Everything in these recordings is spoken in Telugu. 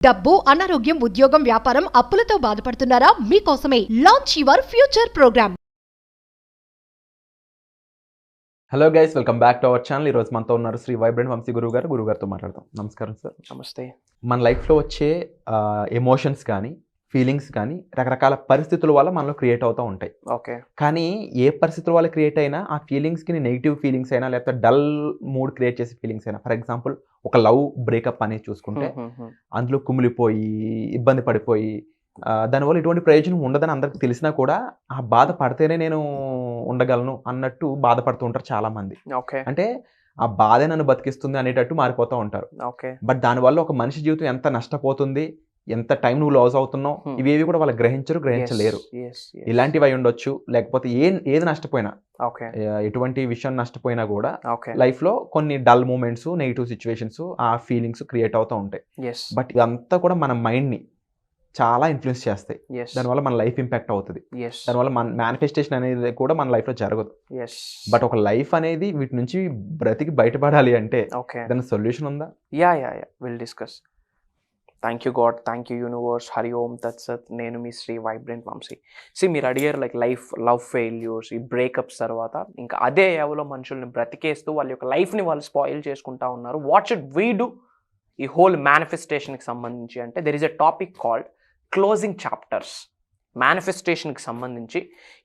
డబ్బు, అనారోగ్యం, ఉద్యోగం, వ్యాపారం, అప్పులతో బాధపడుతున్నారా? మీకోసమే launch your future programme. Hello guys, welcome back to our channel. ఈరోజు మనతో ఉన్నారు శ్రీ వైబ్రెంట్ వంశీ గురుగారితో మాట్లాడతాం. నమస్కారం సార్. నమస్తే. మన లైఫ్లో వచ్చే ఎమోషన్స్ కానీ ఫీలింగ్స్ కానీ రకరకాల పరిస్థితుల వల్ల మనలో క్రియేట్ అవుతూ ఉంటాయి. ఓకే. కానీ ఏ పరిస్థితుల వల్ల క్రియేట్ అయినా ఆ ఫీలింగ్స్కి నెగిటివ్ ఫీలింగ్స్ అయినా లేకపోతే డల్ మూడ్ క్రియేట్ చేసే ఫీలింగ్స్ అయినా, ఫర్ ఎగ్జాంపుల్ ఒక లవ్ బ్రేకప్ అనేది చూసుకుంటే అందులో కుమిలిపోయి ఇబ్బంది పడిపోయి దానివల్ల ఎటువంటి ప్రయోజనం ఉండదని అందరికి తెలిసినా కూడా ఆ బాధ పడితేనే నేను ఉండగలను అన్నట్టు బాధపడుతూ ఉంటారు చాలామంది. ఓకే. అంటే ఆ బాధే నన్ను బతికిస్తుంది అనేటట్టు మారిపోతూ ఉంటారు. ఓకే. బట్ దానివల్ల ఒక మనిషి జీవితం ఎంత నష్టపోతుంది, ఎంత టైం నువ్వు లాస్ అవుతున్నావు, ఇవేవి కూడా వాళ్ళు గ్రహించలేరు. ఇలాంటివి అయి ఉండొచ్చు, లేకపోతే ఏది నష్టపోయినా, ఎటువంటి విషయం నష్టపోయినా కూడా లైఫ్లో కొన్ని డల్ మూమెంట్స్, నెగిటివ్ సిచ్యువేషన్స్, ఆ ఫీలింగ్స్ క్రియేట్ అవుతూ ఉంటాయి. బట్ ఇదంతా కూడా మన మైండ్ని చాలా ఇన్ఫ్లుయెన్స్ చేస్తాయి. దానివల్ల మన లైఫ్ ఇంపాక్ట్ అవుతుంది. దానివల్ల మన మేనిఫెస్టేషన్ అనేది కూడా మన లైఫ్లో జరగదు. బట్ ఒక లైఫ్ అనేది వీటి నుంచి బ్రతికి బయటపడాలి అంటే దాని సొల్యూషన్ ఉందా? Will discuss. Thank you God, thank you universe, Hari ఓం తత్సత్. నేను మీ శ్రీ వైబ్రెంట్ వంశీ. మీరు అడిగారు లవ్ ఫెయిల్యూర్స్, ఈ బ్రేకప్స్ తర్వాత ఇంకా అదే ఎవరో మనుషుల్ని బ్రతికేస్తూ వాళ్ళ యొక్క లైఫ్ని వాళ్ళు స్పాయిల్ చేసుకుంటా ఉన్నారు. వాట్ షుడ్ వీ డూ ఈ హోల్ మేనిఫెస్టేషన్కి సంబంధించి అంటే there is a topic called closing chapters. మేనిఫెస్టేషన్కి సంబంధించి,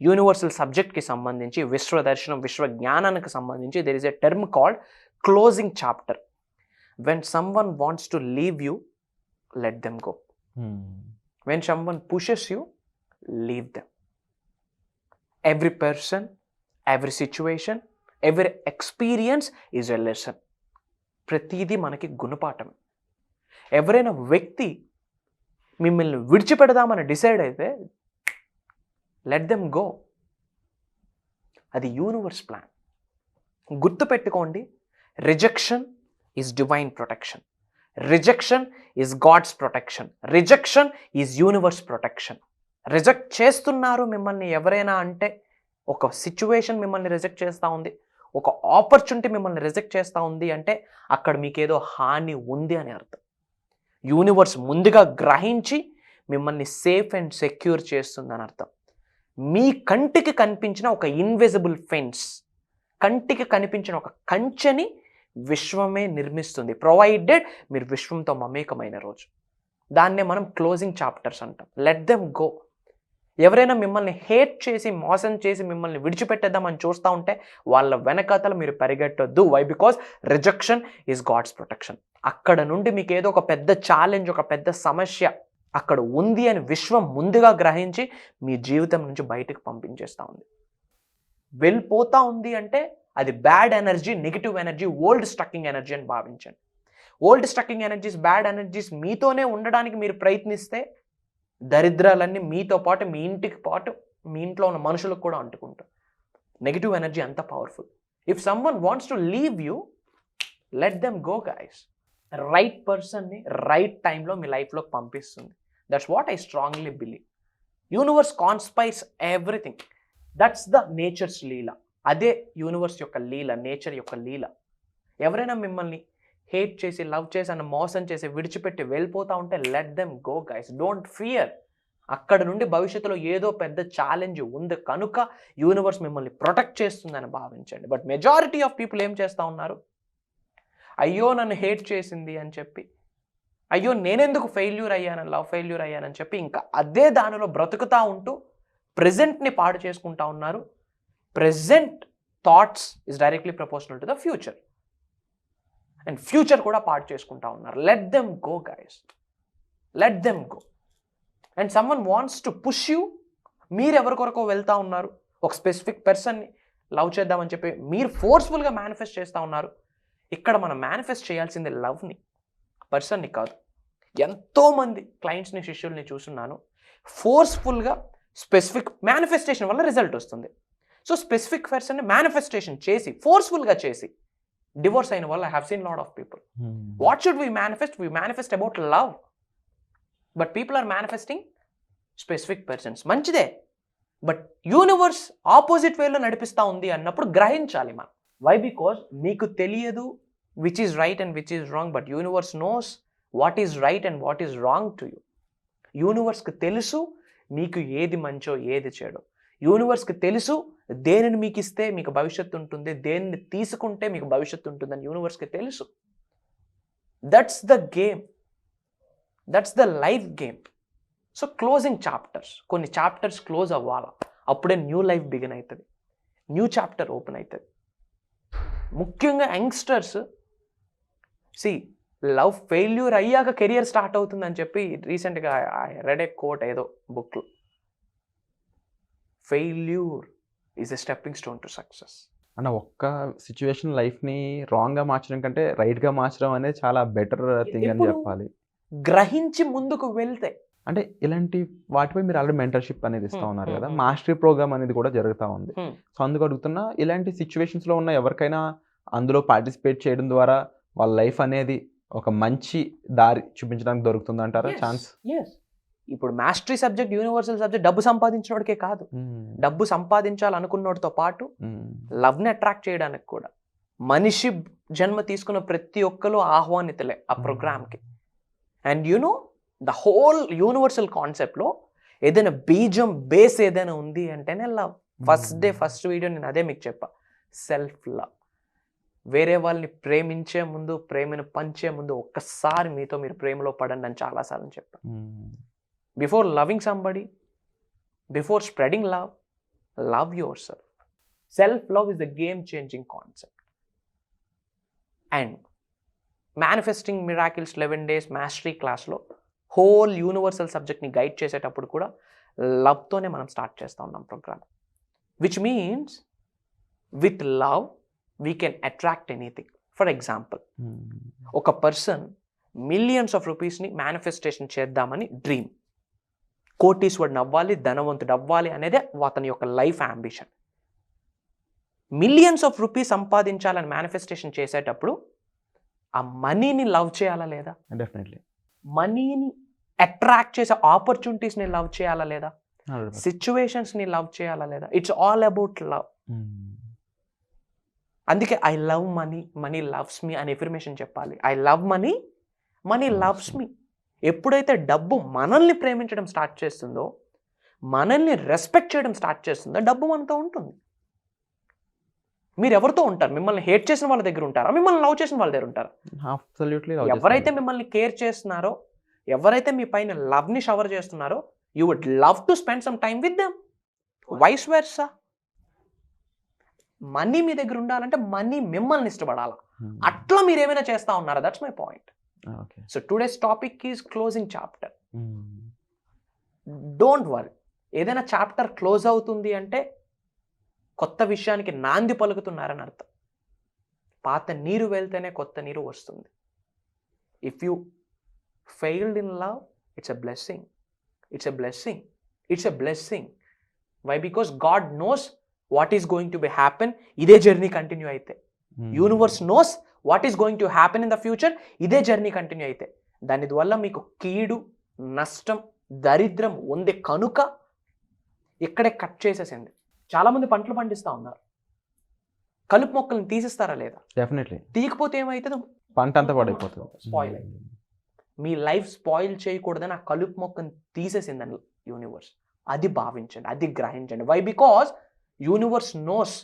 యూనివర్సల్ సబ్జెక్ట్కి సంబంధించి, విశ్వదర్శనం, విశ్వ జ్ఞానానికి సంబంధించి there is a term called closing chapter. When someone wants to leave you, let them go. When someone pushes you, leave them. Every person, every situation, every experience is a lesson. ప్రతిదీ మనకి గుణపాఠం. ఎవరైనా వ్యక్తి మిమ్మల్ని విడిచిపెడదామని డిసైడ్ అయితే లెట్ దెమ్ గో. అది యూనివర్స్ ప్లాన్. గుర్తుపెట్టుకోండి, rejection is divine protection. Rejection is God's protection. Rejection is universe protection. Reject చేస్తున్నారు మిమ్మల్ని ఎవరైనా అంటే, ఒక సిచ్యువేషన్ మిమ్మల్ని రిజెక్ట్ చేస్తూ ఉంది, ఒక ఆపర్చునిటీ మిమ్మల్ని రిజెక్ట్ చేస్తూ ఉంది అంటే అక్కడ మీకేదో హాని ఉంది అని అర్థం. యూనివర్స్ ముందుగా గ్రహించి మిమ్మల్ని సేఫ్ అండ్ సెక్యూర్ చేస్తుందని అర్థం. మీ కంటికి కనిపించిన ఒక ఇన్విజిబుల్ ఫెన్స్, కంటికి కనిపించిన ఒక కంచెని విశ్వమే నిర్మిస్తుంది, ప్రొవైడెడ్ మీరు విశ్వంతో మమేకమైన రోజు. దాన్నే మనం క్లోజింగ్ చాప్టర్స్ అంటాం. Let them go. ఎవరైనా మిమ్మల్ని హేట్ చేసి, మోసం చేసి మిమ్మల్ని విడిచిపెట్టేద్దామని చూస్తూ ఉంటే వాళ్ళ వెనకాతల మీరు పరిగెట్టొద్దు. Why? Because rejection is God's protection. అక్కడ నుండి మీకు ఏదో ఒక పెద్ద ఛాలెంజ్, ఒక పెద్ద సమస్య అక్కడ ఉంది అని విశ్వం ముందుగా గ్రహించి మీ జీవితం నుంచి బయటకు పంపించేస్తూ ఉంది. వెళ్ళిపోతూ ఉంది అంటే అది bad energy, negative energy, old striking energy అని భావించండి. Old striking energies, bad energies మీతోనే ఉండడానికి మీరు ప్రయత్నిస్తే దరిద్రాలన్నీ మీతో పాటు, మీ ఇంటికి పాటు, మీ ఇంట్లో ఉన్న మనుషులకు కూడా అంటుకుంటారు. నెగిటివ్ ఎనర్జీ అంత powerful. If someone wants to leave you, let them go guys. Right పర్సన్ని రైట్ టైంలో మీ లైఫ్లోకి పంపిస్తుంది. That's what I strongly believe. Universe conspires everything. That's the nature's leela. అదే యూనివర్స్ యొక్క లీల, నేచర్ యొక్క లీల. ఎవరైనా మిమ్మల్ని హేట్ చేసి, లవ్ చేసి అని మోసం చేసి విడిచిపెట్టి వెళ్ళిపోతూ ఉంటే let them go guys. Don't fear. అక్కడ నుండి భవిష్యత్తులో ఏదో పెద్ద ఛాలెంజ్ ఉంది కనుక యూనివర్స్ మిమ్మల్ని ప్రొటెక్ట్ చేస్తుందని భావించండి. బట్ మెజారిటీ ఆఫ్ పీపుల్ ఏం చేస్తూ ఉన్నారు? అయ్యో నన్ను హేట్ చేసింది అని చెప్పి, అయ్యో నేనెందుకు ఫెయిల్యూర్ అయ్యానని, లవ్ ఫెయిల్యూర్ అయ్యానని చెప్పి ఇంకా అదే దానిలో బ్రతుకుతూ ఉంటూ ప్రెజెంట్ని పాడు చేసుకుంటా ఉన్నారు. Present thoughts is directly proportional to the future, and future కూడా పాడు చేసుకుంటా ఉన్నారు. Let them go guys. Let them go. And someone wants to push you. మీరు ఎవరి కొరకో వెళ్తూ ఉన్నారు, ఒక స్పెసిఫిక్ పర్సన్ని లవ్ చేద్దామని చెప్పి మీరు ఫోర్స్ఫుల్గా మేనిఫెస్ట్ చేస్తూ ఉన్నారు. ఇక్కడ మనం మేనిఫెస్ట్ చేయాల్సింది లవ్ని, పర్సన్ని కాదు. ఎంతోమంది క్లయింట్స్ని, శిష్యుల్ని చూస్తున్నాను, ఫోర్స్ఫుల్గా స్పెసిఫిక్ మేనిఫెస్టేషన్ వల్ల రిజల్ట్ వస్తుంది. సో స్పెసిఫిక్ పర్సన్ని మేనిఫెస్టేషన్ చేసి, ఫోర్స్ఫుల్గా చేసి డివోర్స్ అయిన వాళ్ళు I have seen lot of people. What should we manifest? We manifest about love, but people are manifesting specific persons. మంచిదే, బట్ యూనివర్స్ ఆపోజిట్ వేలో నడిపిస్తూ ఉంది అన్నప్పుడు గ్రహించాలి మనం. వై? బికాజ్ మీకు తెలియదు which is right and which is wrong, but universe knows what is right and what is wrong to you. యూనివర్స్కి తెలుసు మీకు ఏది మంచో ఏది చెడో. యూనివర్స్కి తెలుసు దేనిని మీకు ఇస్తే మీకు భవిష్యత్తు ఉంటుంది, దేనిని తీసుకుంటే మీకు భవిష్యత్తు ఉంటుందని యూనివర్స్కి తెలుసు. That's the game, that's the life game. So closing chapters, కొన్ని చాప్టర్స్ క్లోజ్ అవ్వాలా, అప్పుడే న్యూ లైఫ్ బిగిన్ అవుతుంది, న్యూ చాప్టర్ ఓపెన్ అవుతుంది. ముఖ్యంగా యంగ్స్టర్స్ లవ్ ఫెయిల్యూర్ అయ్యాక కెరియర్ స్టార్ట్ అవుతుందని చెప్పి రీసెంట్గా రెడ్ ఏ కోట్ ఏదో బుక్లో. Failure is a stepping stone to success. అన్న ఒక్క సిచ్యువేషన్ లైఫ్ని రాంగ్గా మార్చడం కంటే రైట్గా మార్చడం అనేది చాలా బెటర్ థింగ్ అని చెప్పాలి. గ్రహించి ముందుకు వెళ్తే అంటే ఇలాంటి వాటిపై మీరు ఆల్రెడీ మెంటర్షిప్ అనేది ఇస్తూ ఉన్నారు కదా, మాస్టరీ ప్రోగ్రామ్ అనేది కూడా జరుగుతూ ఉంది. సో అందుకు అడుగుతున్నా, ఇలాంటి సిచ్యువేషన్స్లో ఉన్న ఎవరికైనా అందులో పార్టిసిపేట్ చేయడం ద్వారా వాళ్ళ లైఫ్ అనేది ఒక మంచి దారి చూపించడానికి దొరుకుతుంది అంటారా ఛాన్స్? ఇప్పుడు మాస్టరీ సబ్జెక్ట్, యూనివర్సల్ సబ్జెక్ట్ డబ్బు సంపాదించినోడికే కాదు, డబ్బు సంపాదించాలనుకున్నోడితో పాటు లవ్ని అట్రాక్ట్ చేయడానికి కూడా. మనిషి జన్మ తీసుకున్న ప్రతి ఒక్కరు ఆహ్వానితులే ఆ ప్రోగ్రామ్కి. అండ్ ద హోల్ యూనివర్సల్ కాన్సెప్ట్లో ఏదైనా బీజం బేస్ ఏదైనా ఉంది అంటేనే లవ్. ఫస్ట్ వీడియో నేను అదే మీకు చెప్పా, సెల్ఫ్ లవ్. వేరే వాళ్ళని ప్రేమించే ముందు, ప్రేమను పంచే ముందు ఒక్కసారి మీతో మీరు ప్రేమలో పడండి అని చాలాసార్లు చెప్పాను. Before loving somebody, before spreading love, love your self. Self love is the game changing concept. And manifesting miracles 11 days mastery క్లాస్లో హోల్ యూనివర్సల్ సబ్జెక్ట్ని గైడ్ చేసేటప్పుడు కూడా లవ్తోనే మనం స్టార్ట్ చేస్తూ ఉన్నాం programme. Which means with love we can attract anything. For example, ఒక పర్సన్ మిలియన్స్ ఆఫ్ రూపీస్ని మేనిఫెస్టేషన్ చేద్దామని డ్రీమ్, కోటీశ్వరుడు అవ్వాలి, ధనవంతుడు అవ్వాలి అనేదే అతని యొక్క life ambition. Millions of rupees సంపాదించాలని మేనిఫెస్టేషన్ చేసేటప్పుడు ఆ మనీని లవ్ చేయాలా లేదా? డెఫినెట్లీ. మనీని అట్రాక్ట్ చేసే ఆపర్చునిటీస్ని లవ్ చేయాలా లేదా? సిచ్యువేషన్స్ని లవ్ చేయాలా లేదా? It's all about love. అందుకే I love money, money loves me అనే ఎఫర్మేషన్ చెప్పాలి. I love money, money loves me. ఎప్పుడైతే డబ్బు మనల్ని ప్రేమించడం స్టార్ట్ చేస్తుందో, మనల్ని రెస్పెక్ట్ చేయడం స్టార్ట్ చేస్తుందో, డబ్బు మనతో ఉంటుంది. మీరు ఎవరితో ఉంటారు? మిమ్మల్ని హేట్ చేసిన వాళ్ళ దగ్గర ఉంటారా? మిమ్మల్ని లవ్ చేసిన వాళ్ళ దగ్గర ఉంటారా? ఎవరైతే మిమ్మల్ని కేర్ చేస్తున్నారో, ఎవరైతే మీ పైన లవ్ని షవర్ చేస్తున్నారో, you would love to spend some time with them. Vice versa. Money మీ దగ్గర ఉండాలంటే మనీ మిమ్మల్ని ఇష్టపడాలా. అట్లా మీరు ఏమైనా చేస్తా ఉన్నారా? That's my point. So today's topic is closing chapter. Don't worry. ఏదైనా చాప్టర్ క్లోజ్ అవుతుంది అంటే కొత్త విషయానికి నాంది పలుకుతున్నారని అర్థం. పాత నీరు వెళ్తేనే కొత్త నీరు వస్తుంది. If you failed in love, it's a blessing. It's a blessing. It's a blessing. Why? Because God knows what is going to be happen. ఇదే జర్నీ కంటిన్యూ అయితే, universe knows what is going to happen in the future. ఇదే జర్నీ కంటిన్యూ అయితే, దాని వల్ల మీకు కీడు, నష్టం, దరిద్రం ఉంది కనుక ఇక్కడే కట్ చేసేసింది. చాలా మంది పంటలు పండిస్తూ ఉన్నారు, కలుపు మొక్కలను తీసిస్తారా లేదా? డెఫినెట్లీ. తీయకపోతే ఏమవుతుంది? పంట అంతా పడిపోతుంది, స్పాయిల్ అయింది. మీ లైఫ్ స్పాయిల్ చేయకూడదని ఆ కలుపు మొక్కను తీసేసిందని యూనివర్స్. అది భావించండి, అది గ్రహించండి. Why? Because universe knows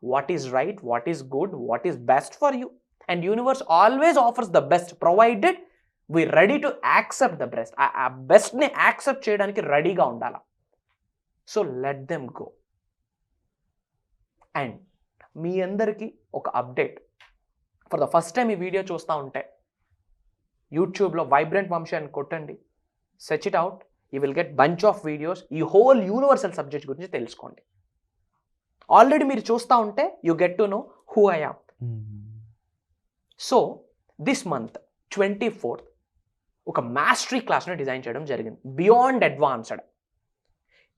what is right, what is good, what is best for you. And universe always offers the best provided we ready to accept the best. ఆ బెస్ట్ని యాక్సెప్ట్ చేయడానికి రెడీగా ఉండాలి. So let them go. And మీ అందరికీ ఒక update. For the first time ఈ వీడియో చూస్తూ ఉంటే యూట్యూబ్లో వైబ్రెంట్ వంశీ అని కొట్టండి, search it out. You will get bunch of videos. ఈ హోల్ యూనివర్సల్ సబ్జెక్ట్ గురించి తెలుసుకోండి. ఆల్రెడీ మీరు చూస్తూ ఉంటే you get to know who I am. So this month 24th ఒక మాస్టరీ క్లాస్ని డిజైన్ చేయడం జరిగింది, బియాండ్ అడ్వాన్స్డ్.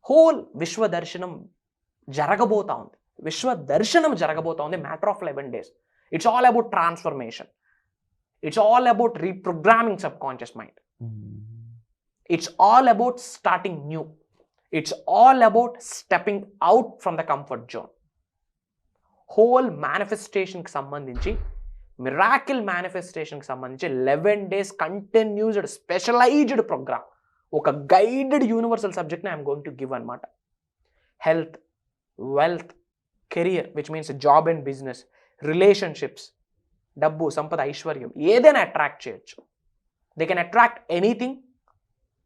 హోల్ విశ్వ దర్శనం జరగబోతా ఉంది. విశ్వ దర్శనం జరగబోతా ఉంది matter of 11 days. It's all about transformation. It's all about reprogramming subconscious mind. It's all about starting new. It's all about stepping out from the comfort zone. Whole మేనిఫెస్టేషన్కి సంబంధించి మిరాకిల్ మేనిఫెస్టేషన్కి సంబంధించి 11 days కంటిన్యూస్డ్ స్పెషలైజ్డ్ ప్రోగ్రామ్, ఒక గైడెడ్ యూనివర్సల్ సబ్జెక్ట్ని ఐఎమ్ గోయింగ్ టు గివ్ అనమాట. Health, wealth, career which means job and business, relationships, డబ్బు, సంపద, ఐశ్వర్యం ఏదైనా అట్రాక్ట్ చేయొచ్చు. They can attract anything,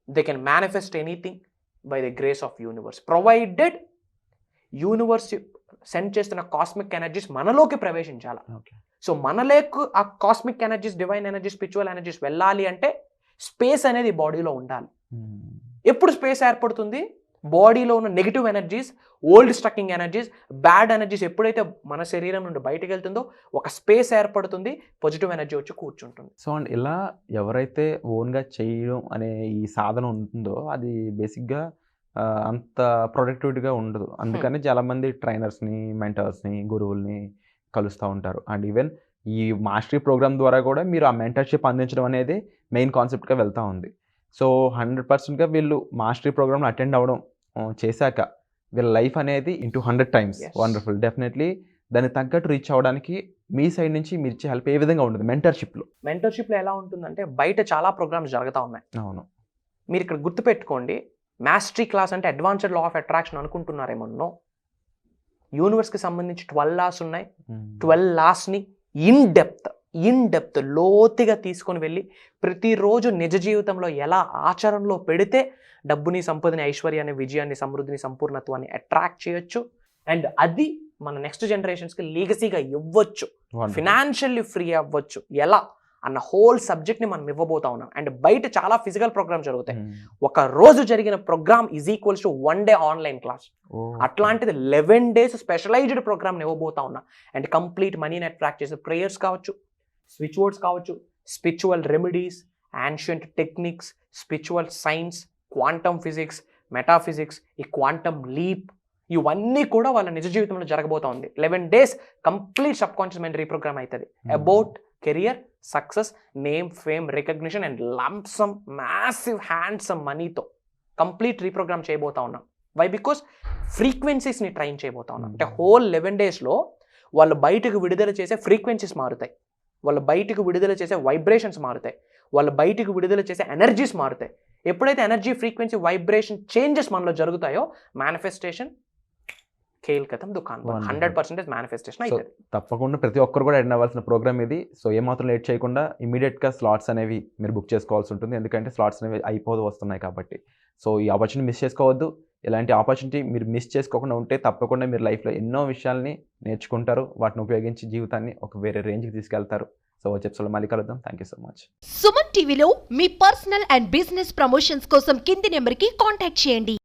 they can manifest anything by the grace of universe, provided universe send చేస్తున్న కాస్మిక్ ఎనర్జీస్ మనలోకి ప్రవేశించాలి. సో మనలోకి ఆ cosmic energies, divine energies, spiritual energies వెళ్ళాలి అంటే స్పేస్ అనేది బాడీలో ఉండాలి. ఎప్పుడు స్పేస్ ఏర్పడుతుంది? బాడీలో ఉన్న negative energies, old striking energies, bad energies ఎప్పుడైతే మన శరీరం నుండి బయటకు వెళ్తుందో ఒక స్పేస్ ఏర్పడుతుంది, పాజిటివ్ ఎనర్జీ వచ్చి కూర్చుంటుంది. సో అండ్ ఇలా ఎవరైతే ఓన్గా చేయడం అనే ఈ సాధన ఉంటుందో అది బేసిక్గా అంత ప్రొడక్టివిటీగా ఉండదు. అందుకని చాలామంది ట్రైనర్స్ని, మెంటర్స్ని, గురువుల్ని కలుస్తూ ఉంటారు. అండ్ ఈవెన్ ఈ మాస్టరీ ప్రోగ్రామ్ ద్వారా కూడా మీరు ఆ మెంటర్షిప్ అందించడం అనేది మెయిన్ కాన్సెప్ట్గా వెళ్తూ ఉంది. సో 100%గా వీళ్ళు మాస్టరీ ప్రోగ్రామ్లో అటెండ్ అవ్వడం చేశాక వీళ్ళ లైఫ్ అనేది ఇంటూ 100 times వండర్ఫుల్. డెఫినెట్లీ దాన్ని తగ్గట్టు రీచ్ అవ్వడానికి మీ సైడ్ నుంచి మీరు ఇచ్చే హెల్ప్ ఏ విధంగా ఉంటుంది మెంటర్షిప్లో? మెంటర్షిప్లో ఎలా ఉంటుందంటే బయట చాలా ప్రోగ్రామ్స్ జరుగుతూ ఉన్నాయి. అవును, మీరు ఇక్కడ గుర్తుపెట్టుకోండి, మాస్టరీ క్లాస్ అంటే అడ్వాన్స్డ్ లా ఆఫ్ అట్రాక్షన్ అనుకుంటున్నారేమో. యూనివర్స్కి సంబంధించి 12 laws ఉన్నాయి. 12 lawsని ఇన్ డెప్త్ లోతుగా తీసుకొని వెళ్ళి ప్రతిరోజు నిజ జీవితంలో ఎలా ఆచరణలో పెడితే డబ్బుని, సంపదని, ఐశ్వర్యాన్ని, విజయాన్ని, సమృద్ధిని, సంపూర్ణత్వాన్ని అట్రాక్ట్ చేయొచ్చు. అండ్ అది మన నెక్స్ట్ జనరేషన్స్కి లీగసీగా ఇవ్వచ్చు, ఫినాన్షియల్లీ ఫ్రీ అవ్వచ్చు ఎలా అన్న హోల్ సబ్జెక్ట్ని మనం ఇవ్వబోతా ఉన్నాం. అండ్ బయట చాలా ఫిజికల్ ప్రోగ్రామ్స్ జరుగుతాయి. ఒక రోజు జరిగిన programme is equals to 1 day online class. అట్లాంటిది 11 days స్పెషలైజ్డ్ ప్రోగ్రామ్ని ఇవ్వబోతా ఉన్నా. అండ్ కంప్లీట్ మనీని అట్రాక్ట్ చేసే ప్రేయర్స్ కావచ్చు, స్విచ్ వర్డ్స్ కావచ్చు, spiritual remedies, ancient techniques, spiritual science, quantum physics, metaphysics, ఈ క్వాంటమ్ లీప్, ఇవన్నీ కూడా వాళ్ళ నిజ జీవితంలో జరగబోతా ఉంది. 11 days complete subconscious mind reprogram అవుతుంది about career, success, name, fame, recognition and lump sum massive handsome మనీతో కంప్లీట్ రీప్రోగ్రామ్ చేయబోతా ఉన్నాం. వై? బికాస్ ఫ్రీక్వెన్సీస్ని ట్రైన్ చేయబోతా ఉన్నాం. అంటే హోల్ 11 daysలో వాళ్ళు బయటకు విడుదల చేసే ఫ్రీక్వెన్సీస్ మారుతాయి, వాళ్ళు బయటకు విడుదల చేసే వైబ్రేషన్స్ మారుతాయి, వాళ్ళు బయటకు విడుదల చేసే ఎనర్జీస్ మారుతాయి. ఎప్పుడైతే ఎనర్జీ, ఫ్రీక్వెన్సీ, వైబ్రేషన్ చేంజెస్ మనలో జరుగుతాయో మేనిఫెస్టేషన్ కేల్కతం దుకాన్ 100% మేనిఫెస్టేషన్ అవుతుంది. తప్పకుండా ప్రతి ఒక్కరు కూడా అటెండ్ అవ్వాల్సిన ప్రోగ్రామ్ ఇది. సో ఏమాత్రం లేట్ చేయకుండా ఇమీడియట్గా స్లాట్స్ అనేవి మీరు బుక్ చేసుకోవాల్సి ఉంటుంది, ఎందుకంటే స్లాట్స్ అనేవి అయిపోతూ వస్తున్నాయి కాబట్టి. సో ఈ ఆపర్చునిటీ మిస్ చేసుకోవద్దు. ఇలాంటి ఆపర్చునిటీ మీరు మిస్ చేసుకోకుండా ఉంటే తప్పకుండా మీరు లైఫ్లో ఎన్నో విషయాల్ని నేర్చుకుంటారు, వాటిని ఉపయోగించి జీవితాన్ని ఒక వేరే రేంజ్కి తీసుకెళ్తారు. సో వచ్చే ఎపిసోడ్లో మళ్ళీ కలుద్దాం. Thank you so much. Suman టీవీలో మీ పర్సనల్ అండ్ బిజినెస్ ప్రమోషన్స్ కోసం కింది నెంబర్కి కాంటాక్ట్ చేయండి.